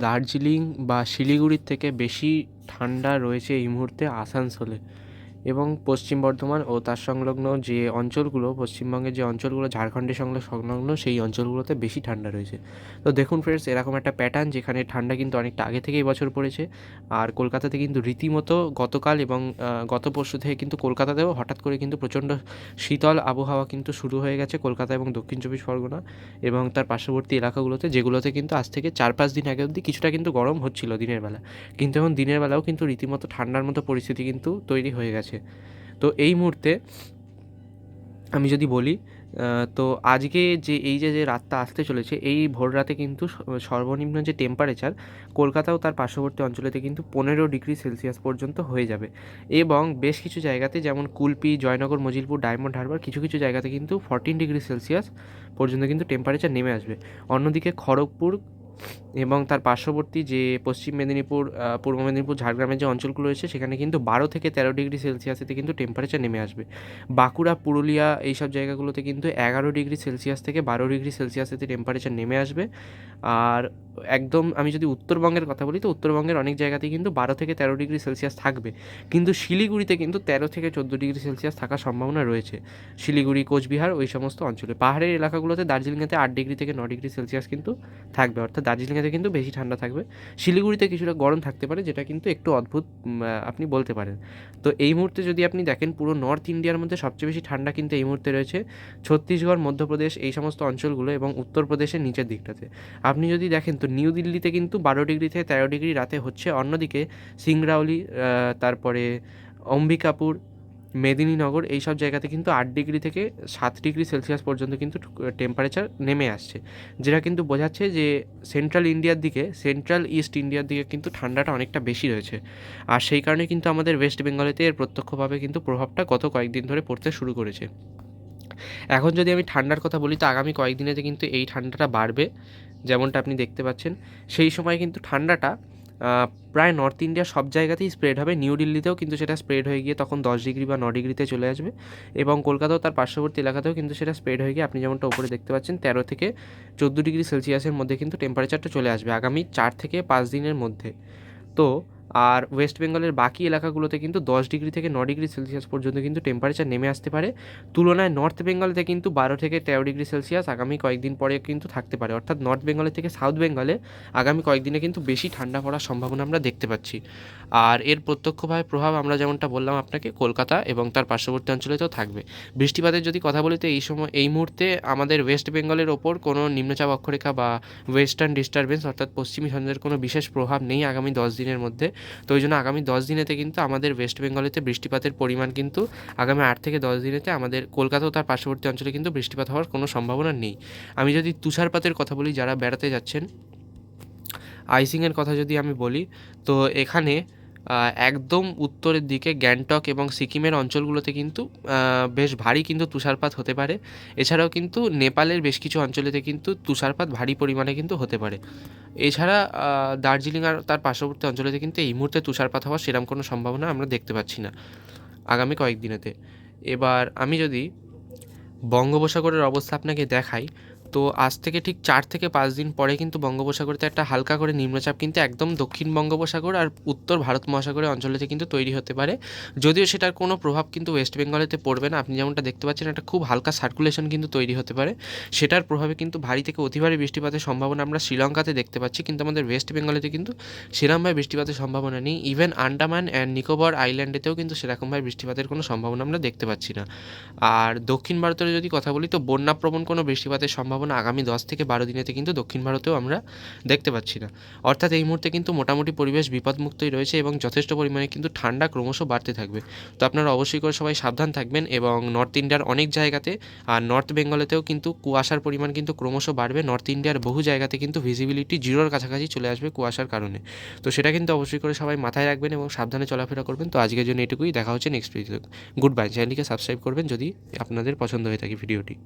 দার্জিলিং বা শিলিগুড়ির থেকে বেশি ঠান্ডা রয়েছে এই মুহূর্তে আসানসোলে এবং পশ্চিম বর্ধমান ও তার সংলগ্ন যে অঞ্চলগুলো, পশ্চিমবঙ্গের যে অঞ্চলগুলো ঝাড়খণ্ডের সঙ্গে সংলগ্ন সেই অঞ্চলগুলোতে বেশি ঠান্ডা রয়েছে। তো দেখুন ফ্রেন্ডস, এরকম একটা প্যাটার্ন যেখানে ঠান্ডা কিন্তু অনেকটা আগে থেকে এই বছর পড়েছে। আর কলকাতাতে কিন্তু রীতিমতো গতকাল এবং গত পরশু থেকে কিন্তু কলকাতাতেও হঠাৎ করে কিন্তু প্রচণ্ড শীতল আবহাওয়া কিন্তু শুরু হয়ে গেছে কলকাতা এবং দক্ষিণ চব্বিশ পরগনা এবং তার পার্শ্ববর্তী এলাকাগুলোতে, যেগুলোতে কিন্তু আজ থেকে 4-5 দিন আগে অবধি কিছুটা কিন্তু গরম হচ্ছিল দিনের বেলা, কিন্তু এখন দিনের বেলাও কিন্তু রীতিমতো ঠান্ডার মতো পরিস্থিতি কিন্তু তৈরি হয়ে গেছে। তো এই মুহূর্তে আমি যদি বলি, তো আজকে যে রাতটা আসতে চলেছে, এই ভোর রাতে কিন্তু সর্বনিম্ন যে টেম্পারেচার কলকাতা ও তার পার্শ্ববর্তী অঞ্চলেতে কিন্তু 15 ডিগ্রি সেলসিয়াস পর্যন্ত হয়ে যাবে এবং বেশ কিছু জায়গাতে যেমন কুলপি, জয়নগর, মজিলপুর, ডায়মন্ড হারবার কিছু কিছু জায়গাতে কিন্তু 14 ডিগ্রি সেলসিয়াস পর্যন্ত কিন্তু টেম্পারেচার নেমে আসবে। অন্যদিকে খড়গপুর এবং তার পার্শ্ববর্তী যে পশ্চিম মেদিনীপুর, পূর্ব মেদিনীপুর, ঝাড়গ্রামের যে অঞ্চলগুলো রয়েছে সেখানে কিন্তু 12 থেকে 13 ডিগ্রি সেলসিয়াসেতে কিন্তু টেম্পারেচার নেমে আসবে। বাঁকুড়া, পুরুলিয়া এইসব জায়গাগুলোতে কিন্তু 11 ডিগ্রি সেলসিয়াস থেকে 12 ডিগ্রি সেলসিয়াসেতে টেম্পারেচার নেমে আসবে। আর একদম আমি যদি উত্তরবঙ্গের কথা বলি, তো উত্তরবঙ্গের অনেক জায়গাতেই কিন্তু 12 থেকে 13 ডিগ্রি সেলসিয়াস থাকবে, কিন্তু শিলিগুড়িতে কিন্তু 13 থেকে 14 ডিগ্রি সেলসিয়াস থাকার সম্ভাবনা রয়েছে। শিলিগুড়ি, কোচবিহার ওই সমস্ত অঞ্চলে। পাহাড়ের এলাকাগুলোতে দার্জিলিংয়েতে 8 ডিগ্রি থেকে 9 ডিগ্রি সেলসিয়াস কিন্তু থাকবে, অর্থাৎ দার্জিলিংয়েতে কিন্তু বেশি ঠান্ডা থাকবে। শিলিগুড়িতে কিছুটা গরম থাকতে পারে, যেটা কিন্তু একটু অদ্ভুত আপনি বলতে পারেন। তো এই মুহূর্তে যদি আপনি দেখেন, পুরো নর্থ ইন্ডিয়ার মধ্যে সবচেয়ে বেশি ঠান্ডা কিন্তু এই মুহূর্তে রয়েছে ছত্তিশগড়, মধ্যপ্রদেশ এই সমস্ত অঞ্চলগুলো এবং উত্তরপ্রদেশের নিচের দিকটাতে। আপনি যদি দেখেন তো নিউ দিল্লিতে কিন্তু 12 ডিগ্রি থেকে 13 ডিগ্রি রাতে হচ্ছে। অন্যদিকে সিংরাউলি, তারপরে অম্বিকাপুর, মেদিনীনগর এইসব জায়গাতে কিন্তু 8 ডিগ্রি থেকে 7 ডিগ্রি সেলসিয়াস পর্যন্ত কিন্তু টেম্পারেচার নেমে আসছে, যেটা কিন্তু বোঝাচ্ছে যে সেন্ট্রাল ইন্ডিয়ার দিকে, সেন্ট্রাল ইস্ট ইন্ডিয়ার দিকে কিন্তু ঠান্ডাটা অনেকটা বেশি রয়েছে। আর সেই কারণে কিন্তু আমাদের ওয়েস্ট বেঙ্গলেতে এর প্রত্যক্ষভাবে কিন্তু প্রভাবটা গত কয়েকদিন ধরে পড়তে শুরু করেছে। এখন যদি আমি ঠান্ডার কথা বলি, তো আগামী কয়েকদিনেতে কিন্তু এই ঠান্ডাটা বাড়বে, যেমনটা আপনি দেখতে পাচ্ছেন। সেই সময় কিন্তু ঠান্ডাটা প্রায় নর্থ ইন্ডিয়ার সব জায়গাতেই স্প্রেড হবে। নিউ দিল্লিতেও কিন্তু সেটা স্প্রেড হয়ে গিয়ে তখন 10 ডিগ্রি বা 9 ডিগ্রিতে চলে আসবে এবং কলকাতাও তার পার্শ্ববর্তী এলাকাতেও কিন্তু সেটা স্প্রেড হয়ে গিয়ে আপনি যেমনটা উপরে দেখতে পাচ্ছেন 13 থেকে 14 ডিগ্রি সেলসিয়াসের মধ্যে কিন্তু টেম্পারেচারটা চলে আসবে আগামী 4 থেকে 5 দিনের মধ্যে। তো আর ওয়েস্ট বেঙ্গলের বাকি এলাকাগুলোতে কিন্তু 10 ডিগ্রি থেকে 9 ডিগ্রি সেলসিয়াস পর্যন্ত কিন্তু টেম্পারেচার নেমে আসতে পারে। তুলনায় নর্থ বেঙ্গলেতে কিন্তু 12 থেকে 13 ডিগ্রি সেলসিয়াস আগামী কয়েকদিন পরে কিন্তু থাকতে পারে, অর্থাৎ নর্থ বেঙ্গলের থেকে সাউথ বেঙ্গলে আগামী কয়েকদিনে কিন্তু বেশি ঠান্ডা পড়ার সম্ভাবনা আমরা দেখতে পাচ্ছি। আর এর প্রত্যক্ষভাবে প্রভাব আমরা যেমনটা বললাম আপনাকে, কলকাতা এবং তার পার্শ্ববর্তী অঞ্চলেতেও থাকবে। বৃষ্টিপাতের যদি কথা বলি, তো এই মুহূর্তে আমাদের ওয়েস্ট বেঙ্গলের ওপর কোনো নিম্নচাপ অক্ষরেখা বা ওয়েস্টার্ন ডিস্টারবেন্স অর্থাৎ পশ্চিমী ঝঞ্ঝার কোনো বিশেষ প্রভাব নেই আগামী 10 দিনের মধ্যে। তো ওই জন্য আগামী 10 দিনেতে কিন্তু আমাদের ওয়েস্ট বেঙ্গলেতে বৃষ্টিপাতের পরিমাণ কিন্তু আগামী 8 থেকে 10 দিনেতে আমাদের কলকাতা ও তার পার্শ্ববর্তী অঞ্চলে কিন্তু বৃষ্টিপাত হওয়ার কোনো সম্ভাবনা নেই। আমি যদি তুষারপাতের কথা বলি, যারা বেড়াতে যাচ্ছেন, আইসিংয়ের কথা যদি আমি বলি, তো এখানে একদম উত্তরের দিকে গ্যাংটক এবং সিকিমের অঞ্চলগুলোতে কিন্তু বেশ ভারী কিন্তু তুষারপাত হতে পারে। এছাড়াও কিন্তু নেপালের বেশ কিছু অঞ্চলেতে কিন্তু তুষারপাত ভারী পরিমাণে কিন্তু হতে পারে। এছাড়া দার্জিলিং আর তার পার্শ্ববর্তী অঞ্চলেতে কিন্তু এই মুহূর্তে তুষারপাত হওয়ার সেরকম কোনো সম্ভাবনা আমরা দেখতে পাচ্ছি না আগামী কয়েকদিনেতে। এবার আমি যদি বঙ্গোপসাগরের অবস্থা আপনাকে দেখাই, তো আজ থেকে ঠিক 4 থেকে 5 দিন পরে কিন্তু বঙ্গোপসাগরেতে একটা হালকা করে নিম্নচাপ কিন্তু একদম দক্ষিণ বঙ্গোপসাগর আর উত্তর ভারত মহাসাগরের অঞ্চলেতে কিন্তু তৈরি হতে পারে। যদিও সেটার কোনো প্রভাব কিন্তু ওয়েস্ট বেঙ্গলেতে পড়বে না। আপনি যেমনটা দেখতে পাচ্ছেন, একটা খুব হালকা সার্কুলেশন কিন্তু তৈরি হতে পারে। সেটার প্রভাবে কিন্তু ভারী থেকে অতি ভারী বৃষ্টিপাতের সম্ভাবনা আমরা শ্রীলঙ্কাতে দেখতে পাচ্ছি, কিন্তু আমাদের ওয়েস্ট বেঙ্গলেতে কিন্তু সেরকমভাবে বৃষ্টিপাতের সম্ভাবনা নেই। ইভেন আন্ডামান অ্যান্ড নিকোবর আইল্যান্ডেতেও কিন্তু সেরকমভাবে বৃষ্টিপাতের কোনো সম্ভাবনা আমরা দেখতে পাচ্ছি না। আর দক্ষিণ ভারতের যদি কথা বলি, তো বন্যাপ্রবণ কোনো বৃষ্টিপাতের সম্ভাবনা আগামী 10 থেকে 12 দিনেতে কিন্তু দক্ষিণ ভারতেও আমরা দেখতে পাচ্ছি না। অর্থাৎ এই মুহূর্তে কিন্তু মোটামুটি পরিবেশ বিপদমুক্তই রয়েছে এবং যথেষ্ট পরিমাণে কিন্তু ঠান্ডা ক্রমশ বাড়তে থাকবে। তো আপনারা অবশ্যই করে সবাই সাবধান থাকবেন এবং নর্থ ইন্ডিয়ার অনেক জায়গাতে আর নর্থ বেঙ্গলেতেও কিন্তু কুয়াশার পরিমাণ কিন্তু ক্রমশ বাড়বে। নর্থ ইন্ডিয়ার বহু জায়গাতে কিন্তু ভিজিবিলিটি জিরোর কাছাকাছি চলে আসবে কুয়াশার কারণে। তো সেটা কিন্তু অবশ্যই করে সবাই মাথায় রাখবেন এবং সাবধানে চলাফেরা করবেন। তো আজকের জন্য এটুকুই, দেখা হচ্ছে নেক্সট ভিডিওতে। Good bye. চ্যানেলটিকে সাবস্ক্রাইব করবেন যদি আপনাদের পছন্দ হয়ে থাকে ভিডিওটি।